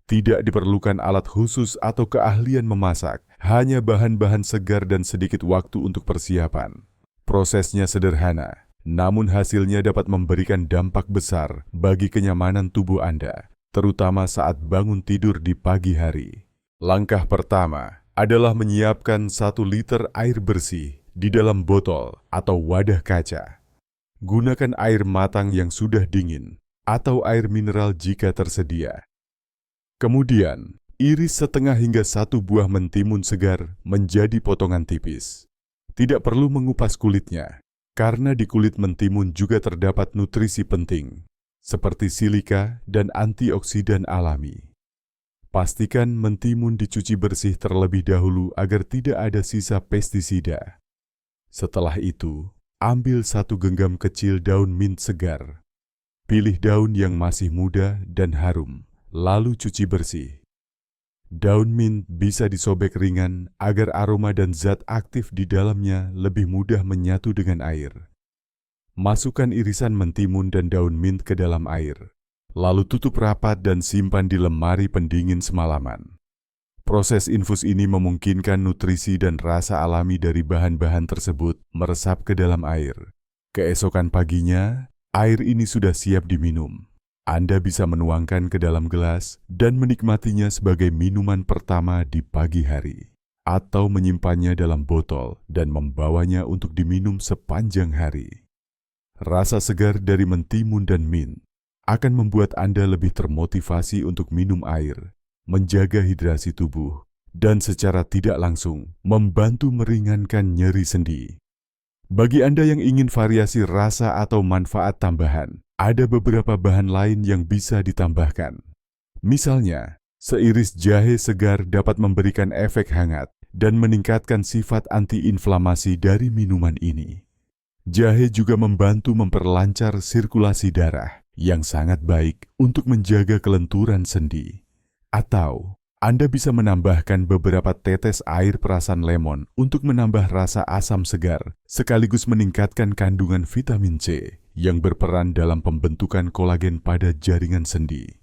Tidak diperlukan alat khusus atau keahlian memasak, hanya bahan-bahan segar dan sedikit waktu untuk persiapan. Prosesnya sederhana, namun hasilnya dapat memberikan dampak besar bagi kenyamanan tubuh Anda, terutama saat bangun tidur di pagi hari. Langkah pertama adalah menyiapkan 1 liter air bersih di dalam botol atau wadah kaca. Gunakan air matang yang sudah dingin atau air mineral jika tersedia. Kemudian, iris setengah hingga 1 buah mentimun segar menjadi potongan tipis. Tidak perlu mengupas kulitnya, karena di kulit mentimun juga terdapat nutrisi penting, seperti silika dan antioksidan alami. Pastikan mentimun dicuci bersih terlebih dahulu agar tidak ada sisa pestisida. Setelah itu, ambil 1 genggam kecil daun mint segar. Pilih daun yang masih muda dan harum, lalu cuci bersih. Daun mint bisa disobek ringan agar aroma dan zat aktif di dalamnya lebih mudah menyatu dengan air. Masukkan irisan mentimun dan daun mint ke dalam air, lalu tutup rapat dan simpan di lemari pendingin semalaman. Proses infus ini memungkinkan nutrisi dan rasa alami dari bahan-bahan tersebut meresap ke dalam air. Keesokan paginya, air ini sudah siap diminum. Anda bisa menuangkan ke dalam gelas dan menikmatinya sebagai minuman pertama di pagi hari, atau menyimpannya dalam botol dan membawanya untuk diminum sepanjang hari. Rasa segar dari mentimun dan mint akan membuat Anda lebih termotivasi untuk minum air, menjaga hidrasi tubuh, dan secara tidak langsung membantu meringankan nyeri sendi. Bagi Anda yang ingin variasi rasa atau manfaat tambahan, ada beberapa bahan lain yang bisa ditambahkan. Misalnya, seiris jahe segar dapat memberikan efek hangat dan meningkatkan sifat antiinflamasi dari minuman ini. Jahe juga membantu memperlancar sirkulasi darah yang sangat baik untuk menjaga kelenturan sendi. Atau, Anda bisa menambahkan beberapa tetes air perasan lemon untuk menambah rasa asam segar, sekaligus meningkatkan kandungan vitamin C yang berperan dalam pembentukan kolagen pada jaringan sendi.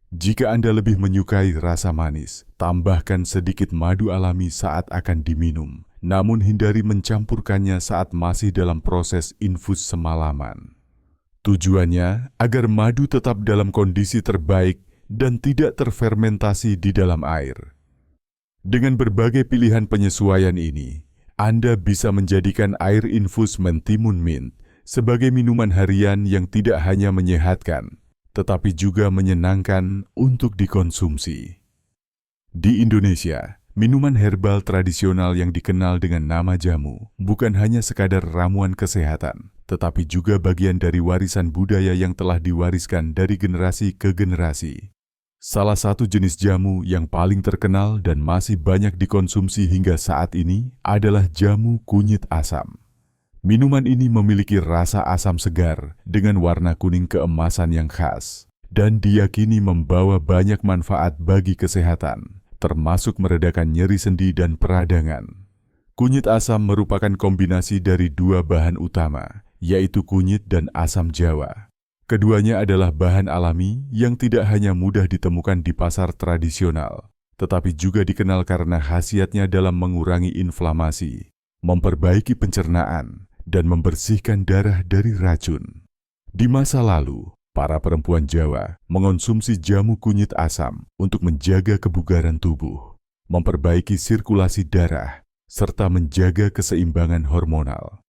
Jika Anda lebih menyukai rasa manis, tambahkan sedikit madu alami saat akan diminum, namun hindari mencampurkannya saat masih dalam proses infus semalaman. Tujuannya agar madu tetap dalam kondisi terbaik dan tidak terfermentasi di dalam air. Dengan berbagai pilihan penyesuaian ini, Anda bisa menjadikan air infus mentimun mint sebagai minuman harian yang tidak hanya menyehatkan, tetapi juga menyenangkan untuk dikonsumsi. Di Indonesia, minuman herbal tradisional yang dikenal dengan nama jamu bukan hanya sekadar ramuan kesehatan, tetapi juga bagian dari warisan budaya yang telah diwariskan dari generasi ke generasi. Salah satu jenis jamu yang paling terkenal dan masih banyak dikonsumsi hingga saat ini adalah jamu kunyit asam. Minuman ini memiliki rasa asam segar dengan warna kuning keemasan yang khas dan diyakini membawa banyak manfaat bagi kesehatan, termasuk meredakan nyeri sendi dan peradangan. Kunyit asam merupakan kombinasi dari dua bahan utama, yaitu kunyit dan asam jawa. Keduanya adalah bahan alami yang tidak hanya mudah ditemukan di pasar tradisional, tetapi juga dikenal karena khasiatnya dalam mengurangi inflamasi, memperbaiki pencernaan, dan membersihkan darah dari racun. Di masa lalu, para perempuan Jawa mengonsumsi jamu kunyit asam untuk menjaga kebugaran tubuh, memperbaiki sirkulasi darah, serta menjaga keseimbangan hormonal.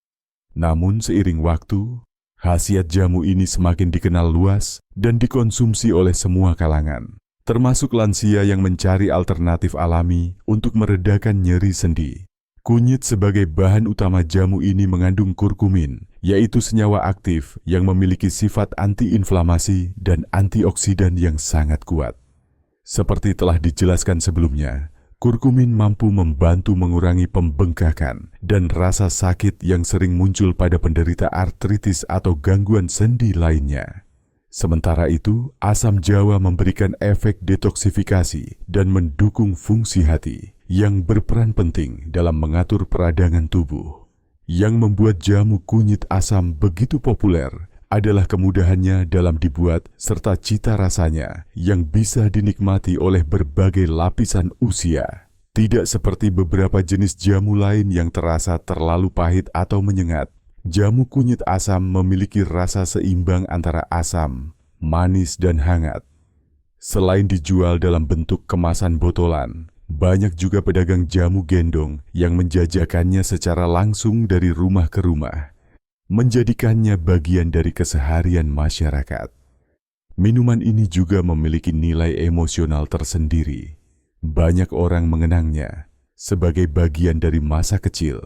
Namun seiring waktu, khasiat jamu ini semakin dikenal luas dan dikonsumsi oleh semua kalangan, termasuk lansia yang mencari alternatif alami untuk meredakan nyeri sendi. Kunyit sebagai bahan utama jamu ini mengandung kurkumin, yaitu senyawa aktif yang memiliki sifat antiinflamasi dan antioksidan yang sangat kuat. Seperti telah dijelaskan sebelumnya, kurkumin mampu membantu mengurangi pembengkakan dan rasa sakit yang sering muncul pada penderita artritis atau gangguan sendi lainnya. Sementara itu, asam jawa memberikan efek detoksifikasi dan mendukung fungsi hati yang berperan penting dalam mengatur peradangan tubuh. Yang membuat jamu kunyit asam begitu populer adalah kemudahannya dalam dibuat serta cita rasanya yang bisa dinikmati oleh berbagai lapisan usia. Tidak seperti beberapa jenis jamu lain yang terasa terlalu pahit atau menyengat, jamu kunyit asam memiliki rasa seimbang antara asam, manis, dan hangat. Selain dijual dalam bentuk kemasan botolan, banyak juga pedagang jamu gendong yang menjajakannya secara langsung dari rumah ke rumah, menjadikannya bagian dari keseharian masyarakat. Minuman ini juga memiliki nilai emosional tersendiri. Banyak orang mengenangnya sebagai bagian dari masa kecil,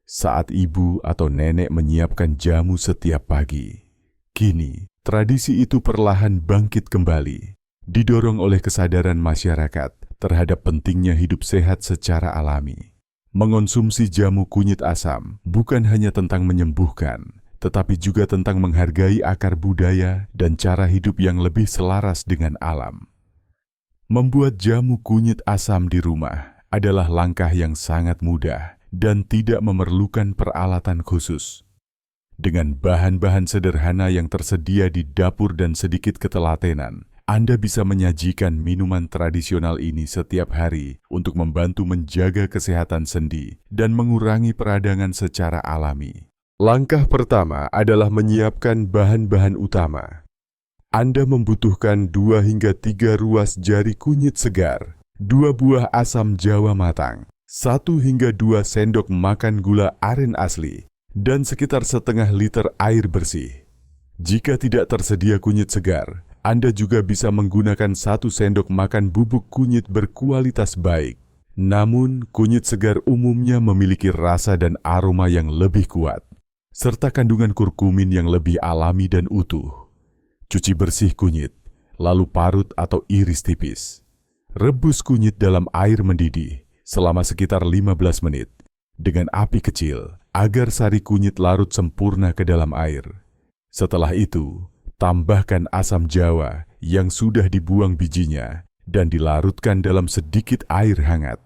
saat ibu atau nenek menyiapkan jamu setiap pagi. Kini, tradisi itu perlahan bangkit kembali, didorong oleh kesadaran masyarakat terhadap pentingnya hidup sehat secara alami. Mengonsumsi jamu kunyit asam bukan hanya tentang menyembuhkan, tetapi juga tentang menghargai akar budaya dan cara hidup yang lebih selaras dengan alam. Membuat jamu kunyit asam di rumah adalah langkah yang sangat mudah dan tidak memerlukan peralatan khusus. Dengan bahan-bahan sederhana yang tersedia di dapur dan sedikit ketelatenan, Anda bisa menyajikan minuman tradisional ini setiap hari untuk membantu menjaga kesehatan sendi dan mengurangi peradangan secara alami. Langkah pertama adalah menyiapkan bahan-bahan utama. Anda membutuhkan 2 hingga 3 ruas jari kunyit segar, 2 buah asam jawa matang, 1 hingga 2 sendok makan gula aren asli, dan sekitar setengah liter air bersih. Jika tidak tersedia kunyit segar, Anda juga bisa menggunakan 1 sendok makan bubuk kunyit berkualitas baik. Namun, kunyit segar umumnya memiliki rasa dan aroma yang lebih kuat, serta kandungan kurkumin yang lebih alami dan utuh. Cuci bersih kunyit, lalu parut atau iris tipis. Rebus kunyit dalam air mendidih selama sekitar 15 menit dengan api kecil agar sari kunyit larut sempurna ke dalam air. Setelah itu, tambahkan asam jawa yang sudah dibuang bijinya dan dilarutkan dalam sedikit air hangat.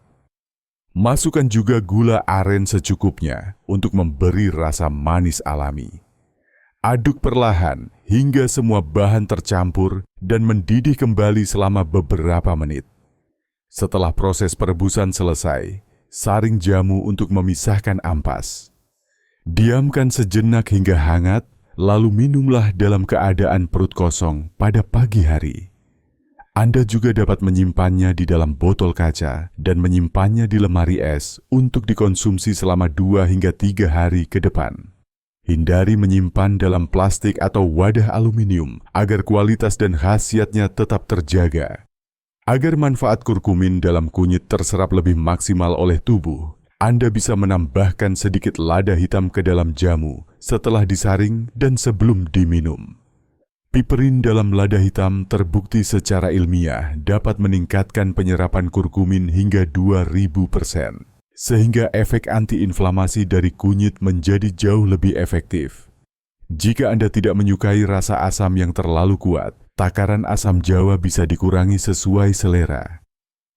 Masukkan juga gula aren secukupnya untuk memberi rasa manis alami. Aduk perlahan hingga semua bahan tercampur dan mendidih kembali selama beberapa menit. Setelah proses perebusan selesai, saring jamu untuk memisahkan ampas. Diamkan sejenak hingga hangat, lalu minumlah dalam keadaan perut kosong pada pagi hari. Anda juga dapat menyimpannya di dalam botol kaca dan menyimpannya di lemari es untuk dikonsumsi selama 2 hingga 3 hari ke depan. Hindari menyimpan dalam plastik atau wadah aluminium agar kualitas dan khasiatnya tetap terjaga. Agar manfaat kurkumin dalam kunyit terserap lebih maksimal oleh tubuh, Anda bisa menambahkan sedikit lada hitam ke dalam jamu setelah disaring dan sebelum diminum. Piperin dalam lada hitam terbukti secara ilmiah dapat meningkatkan penyerapan kurkumin hingga 2000%, sehingga efek antiinflamasi dari kunyit menjadi jauh lebih efektif. Jika Anda tidak menyukai rasa asam yang terlalu kuat, takaran asam jawa bisa dikurangi sesuai selera.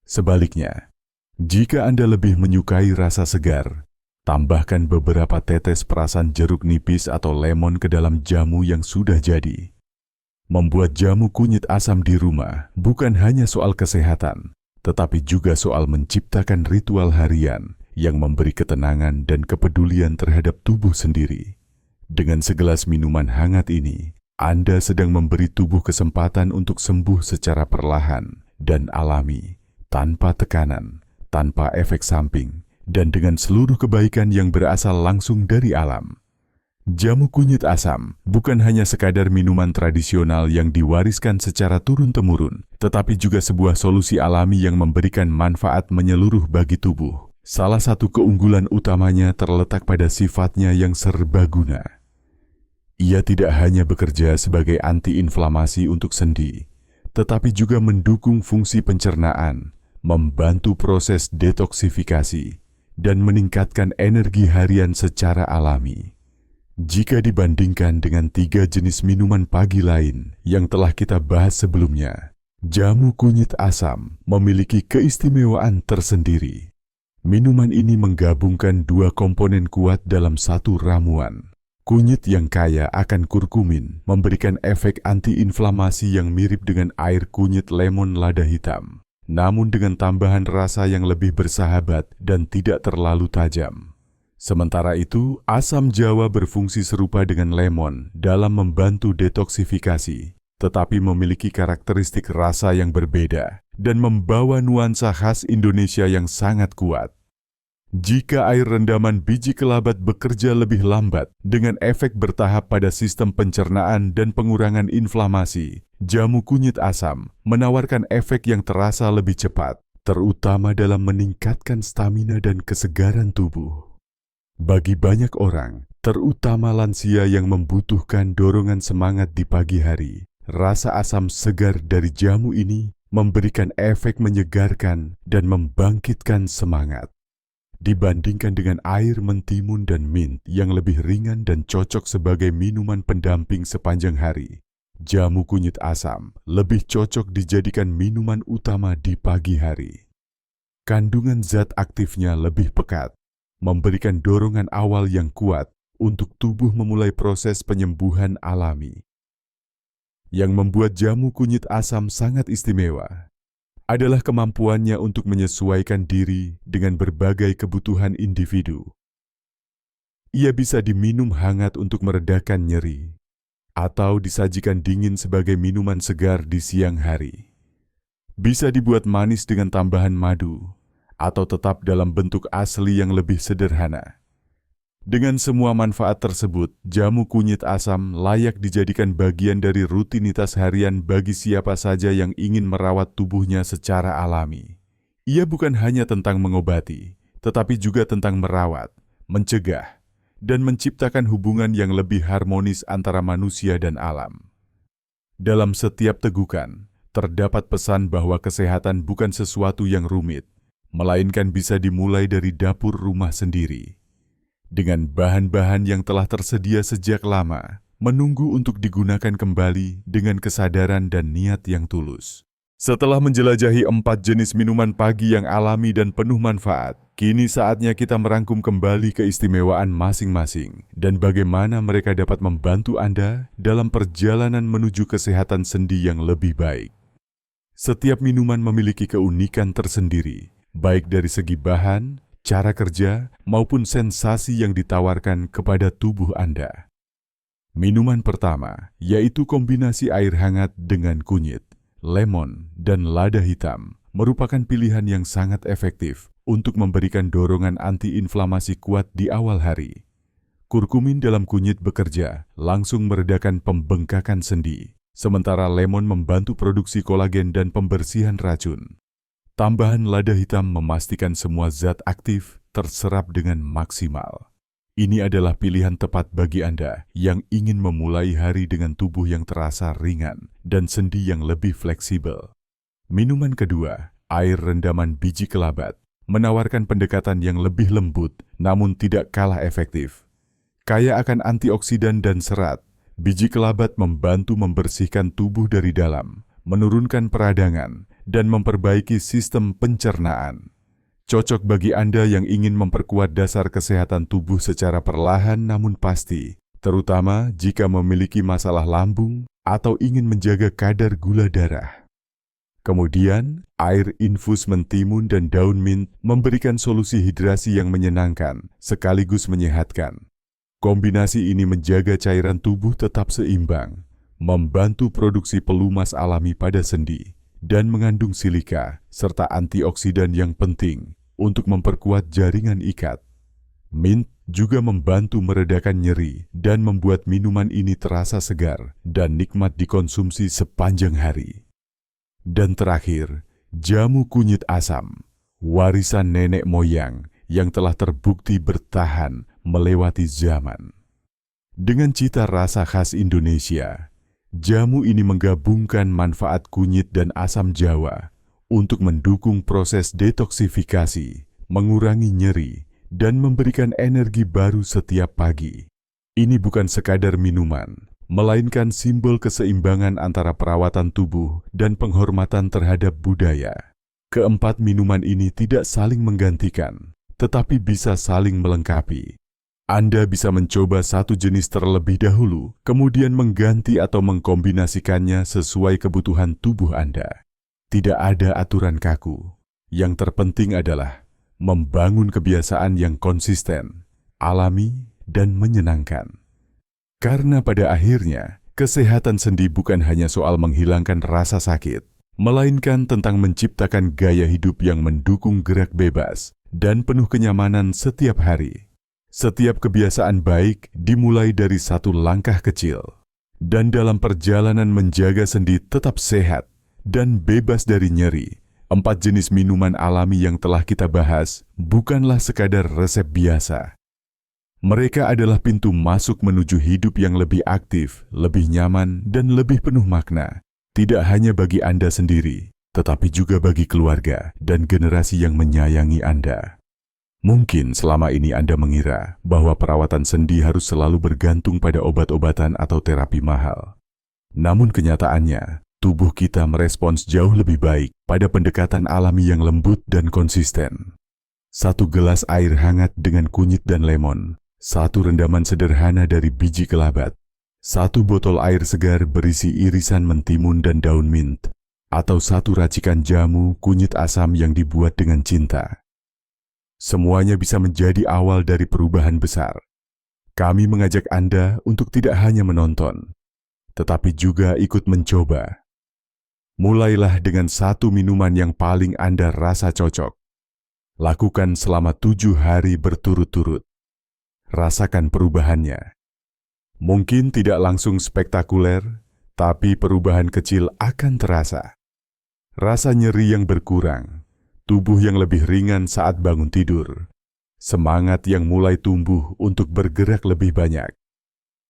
Sebaliknya, jika Anda lebih menyukai rasa segar, tambahkan beberapa tetes perasan jeruk nipis atau lemon ke dalam jamu yang sudah jadi. Membuat jamu kunyit asam di rumah bukan hanya soal kesehatan, tetapi juga soal menciptakan ritual harian yang memberi ketenangan dan kepedulian terhadap tubuh sendiri. Dengan segelas minuman hangat ini, Anda sedang memberi tubuh kesempatan untuk sembuh secara perlahan dan alami, tanpa tekanan, tanpa efek samping, dan dengan seluruh kebaikan yang berasal langsung dari alam. Jamu kunyit asam bukan hanya sekadar minuman tradisional yang diwariskan secara turun-temurun, tetapi juga sebuah solusi alami yang memberikan manfaat menyeluruh bagi tubuh. Salah satu keunggulan utamanya terletak pada sifatnya yang serbaguna. Ia tidak hanya bekerja sebagai antiinflamasi untuk sendi, tetapi juga mendukung fungsi pencernaan, membantu proses detoksifikasi, dan meningkatkan energi harian secara alami. Jika dibandingkan dengan 3 jenis minuman pagi lain yang telah kita bahas sebelumnya, jamu kunyit asam memiliki keistimewaan tersendiri. Minuman ini menggabungkan 2 komponen kuat dalam satu ramuan. Kunyit yang kaya akan kurkumin memberikan efek antiinflamasi yang mirip dengan air kunyit lemon lada hitam, namun dengan tambahan rasa yang lebih bersahabat dan tidak terlalu tajam. Sementara itu, asam jawa berfungsi serupa dengan lemon dalam membantu detoksifikasi, tetapi memiliki karakteristik rasa yang berbeda dan membawa nuansa khas Indonesia yang sangat kuat. Jika air rendaman biji kelabat bekerja lebih lambat dengan efek bertahap pada sistem pencernaan dan pengurangan inflamasi, jamu kunyit asam menawarkan efek yang terasa lebih cepat, terutama dalam meningkatkan stamina dan kesegaran tubuh. Bagi banyak orang, terutama lansia yang membutuhkan dorongan semangat di pagi hari, rasa asam segar dari jamu ini memberikan efek menyegarkan dan membangkitkan semangat. Dibandingkan dengan air mentimun dan mint yang lebih ringan dan cocok sebagai minuman pendamping sepanjang hari, jamu kunyit asam lebih cocok dijadikan minuman utama di pagi hari. Kandungan zat aktifnya lebih pekat, memberikan dorongan awal yang kuat untuk tubuh memulai proses penyembuhan alami. Yang membuat jamu kunyit asam sangat istimewa adalah kemampuannya untuk menyesuaikan diri dengan berbagai kebutuhan individu. Ia bisa diminum hangat untuk meredakan nyeri, atau disajikan dingin sebagai minuman segar di siang hari. Bisa dibuat manis dengan tambahan madu, atau tetap dalam bentuk asli yang lebih sederhana. Dengan semua manfaat tersebut, jamu kunyit asam layak dijadikan bagian dari rutinitas harian bagi siapa saja yang ingin merawat tubuhnya secara alami. Ia bukan hanya tentang mengobati, tetapi juga tentang merawat, mencegah, dan menciptakan hubungan yang lebih harmonis antara manusia dan alam. Dalam setiap tegukan, terdapat pesan bahwa kesehatan bukan sesuatu yang rumit, melainkan bisa dimulai dari dapur rumah sendiri. Dengan bahan-bahan yang telah tersedia sejak lama, menunggu untuk digunakan kembali dengan kesadaran dan niat yang tulus. Setelah menjelajahi 4 jenis minuman pagi yang alami dan penuh manfaat, kini saatnya kita merangkum kembali keistimewaan masing-masing dan bagaimana mereka dapat membantu Anda dalam perjalanan menuju kesehatan sendi yang lebih baik. Setiap minuman memiliki keunikan tersendiri, baik dari segi bahan, cara kerja, maupun sensasi yang ditawarkan kepada tubuh Anda. Minuman pertama, yaitu kombinasi air hangat dengan kunyit, lemon, dan lada hitam, merupakan pilihan yang sangat efektif untuk memberikan dorongan antiinflamasi kuat di awal hari. Kurkumin dalam kunyit bekerja langsung meredakan pembengkakan sendi, sementara lemon membantu produksi kolagen dan pembersihan racun. Tambahan lada hitam memastikan semua zat aktif terserap dengan maksimal. Ini adalah pilihan tepat bagi Anda yang ingin memulai hari dengan tubuh yang terasa ringan dan sendi yang lebih fleksibel. Minuman kedua, air rendaman biji kelabat, menawarkan pendekatan yang lebih lembut namun tidak kalah efektif. Kaya akan antioksidan dan serat, biji kelabat membantu membersihkan tubuh dari dalam, menurunkan peradangan, dan memperbaiki sistem pencernaan. Cocok bagi Anda yang ingin memperkuat dasar kesehatan tubuh secara perlahan namun pasti, terutama jika memiliki masalah lambung atau ingin menjaga kadar gula darah. Kemudian, air infus mentimun dan daun mint memberikan solusi hidrasi yang menyenangkan sekaligus menyehatkan. Kombinasi ini menjaga cairan tubuh tetap seimbang, membantu produksi pelumas alami pada sendi, dan mengandung silika serta antioksidan yang penting untuk memperkuat jaringan ikat. Mint juga membantu meredakan nyeri dan membuat minuman ini terasa segar dan nikmat dikonsumsi sepanjang hari. Dan terakhir, jamu kunyit asam, warisan nenek moyang yang telah terbukti bertahan melewati zaman. Dengan cita rasa khas Indonesia, jamu ini menggabungkan manfaat kunyit dan asam jawa untuk mendukung proses detoksifikasi, mengurangi nyeri, dan memberikan energi baru setiap pagi. Ini bukan sekadar minuman, melainkan simbol keseimbangan antara perawatan tubuh dan penghormatan terhadap budaya. Keempat minuman ini tidak saling menggantikan, tetapi bisa saling melengkapi. Anda bisa mencoba satu jenis terlebih dahulu, kemudian mengganti atau mengkombinasikannya sesuai kebutuhan tubuh Anda. Tidak ada aturan kaku. Yang terpenting adalah membangun kebiasaan yang konsisten, alami, dan menyenangkan. Karena pada akhirnya, kesehatan sendi bukan hanya soal menghilangkan rasa sakit, melainkan tentang menciptakan gaya hidup yang mendukung gerak bebas dan penuh kenyamanan setiap hari. Setiap kebiasaan baik dimulai dari satu langkah kecil. Dan dalam perjalanan menjaga sendi tetap sehat dan bebas dari nyeri, 4 jenis minuman alami yang telah kita bahas bukanlah sekadar resep biasa. Mereka adalah pintu masuk menuju hidup yang lebih aktif, lebih nyaman, dan lebih penuh makna. Tidak hanya bagi Anda sendiri, tetapi juga bagi keluarga dan generasi yang menyayangi Anda. Mungkin selama ini Anda mengira bahwa perawatan sendi harus selalu bergantung pada obat-obatan atau terapi mahal. Namun kenyataannya, tubuh kita merespons jauh lebih baik pada pendekatan alami yang lembut dan konsisten. 1 gelas air hangat dengan kunyit dan lemon, 1 rendaman sederhana dari biji kelabat, Satu botol air segar berisi irisan mentimun dan daun mint, atau satu racikan jamu kunyit asam yang dibuat dengan cinta. Semuanya bisa menjadi awal dari perubahan besar. Kami mengajak Anda untuk tidak hanya menonton, tetapi juga ikut mencoba. Mulailah dengan satu minuman yang paling Anda rasa cocok. Lakukan selama 7 hari berturut-turut. Rasakan perubahannya. Mungkin tidak langsung spektakuler, tapi perubahan kecil akan terasa. Rasa nyeri yang berkurang, tubuh yang lebih ringan saat bangun tidur, semangat yang mulai tumbuh untuk bergerak lebih banyak.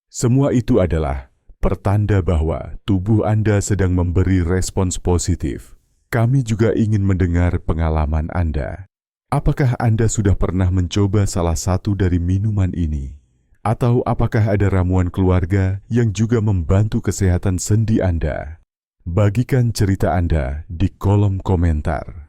Semua itu adalah pertanda bahwa tubuh Anda sedang memberi respons positif. Kami juga ingin mendengar pengalaman Anda. Apakah Anda sudah pernah mencoba salah satu dari minuman ini? Atau apakah ada ramuan keluarga yang juga membantu kesehatan sendi Anda? Bagikan cerita Anda di kolom komentar.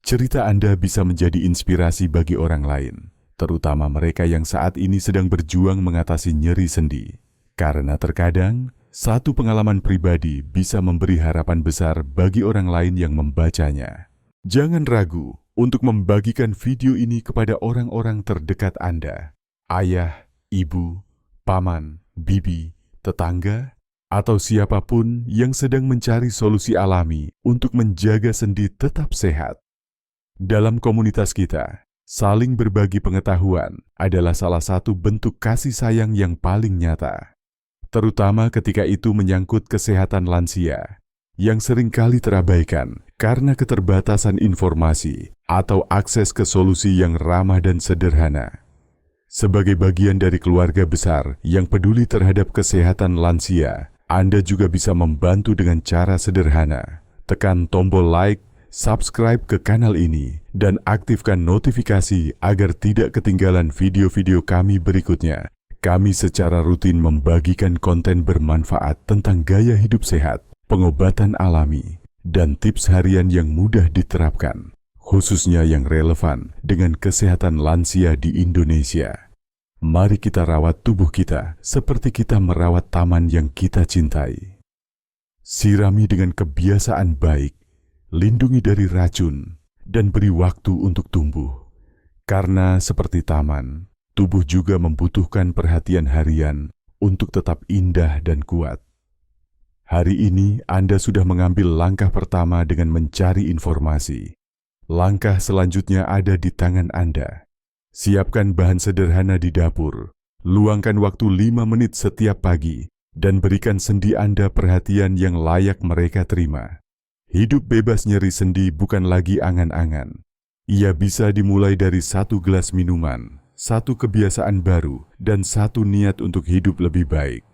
Cerita Anda bisa menjadi inspirasi bagi orang lain, terutama mereka yang saat ini sedang berjuang mengatasi nyeri sendi. Karena terkadang, satu pengalaman pribadi bisa memberi harapan besar bagi orang lain yang membacanya. Jangan ragu untuk membagikan video ini kepada orang-orang terdekat Anda. Ayah, ibu, paman, bibi, tetangga, atau siapapun yang sedang mencari solusi alami untuk menjaga sendi tetap sehat. Dalam komunitas kita, saling berbagi pengetahuan adalah salah satu bentuk kasih sayang yang paling nyata. Terutama ketika itu menyangkut kesehatan lansia, yang seringkali terabaikan karena keterbatasan informasi atau akses ke solusi yang ramah dan sederhana. Sebagai bagian dari keluarga besar yang peduli terhadap kesehatan lansia, Anda juga bisa membantu dengan cara sederhana. Tekan tombol like, subscribe ke kanal ini, dan aktifkan notifikasi agar tidak ketinggalan video-video kami berikutnya. Kami secara rutin membagikan konten bermanfaat tentang gaya hidup sehat, pengobatan alami, dan tips harian yang mudah diterapkan, khususnya yang relevan dengan kesehatan lansia di Indonesia. Mari kita rawat tubuh kita seperti kita merawat taman yang kita cintai. Sirami dengan kebiasaan baik, lindungi dari racun, dan beri waktu untuk tumbuh. Karena seperti taman, tubuh juga membutuhkan perhatian harian untuk tetap indah dan kuat. Hari ini Anda sudah mengambil langkah pertama dengan mencari informasi. Langkah selanjutnya ada di tangan Anda. Siapkan bahan sederhana di dapur, luangkan waktu 5 menit setiap pagi, dan berikan sendi Anda perhatian yang layak mereka terima. Hidup bebas nyeri sendi bukan lagi angan-angan. Ia bisa dimulai dari 1 gelas minuman, 1 kebiasaan baru, dan 1 niat untuk hidup lebih baik.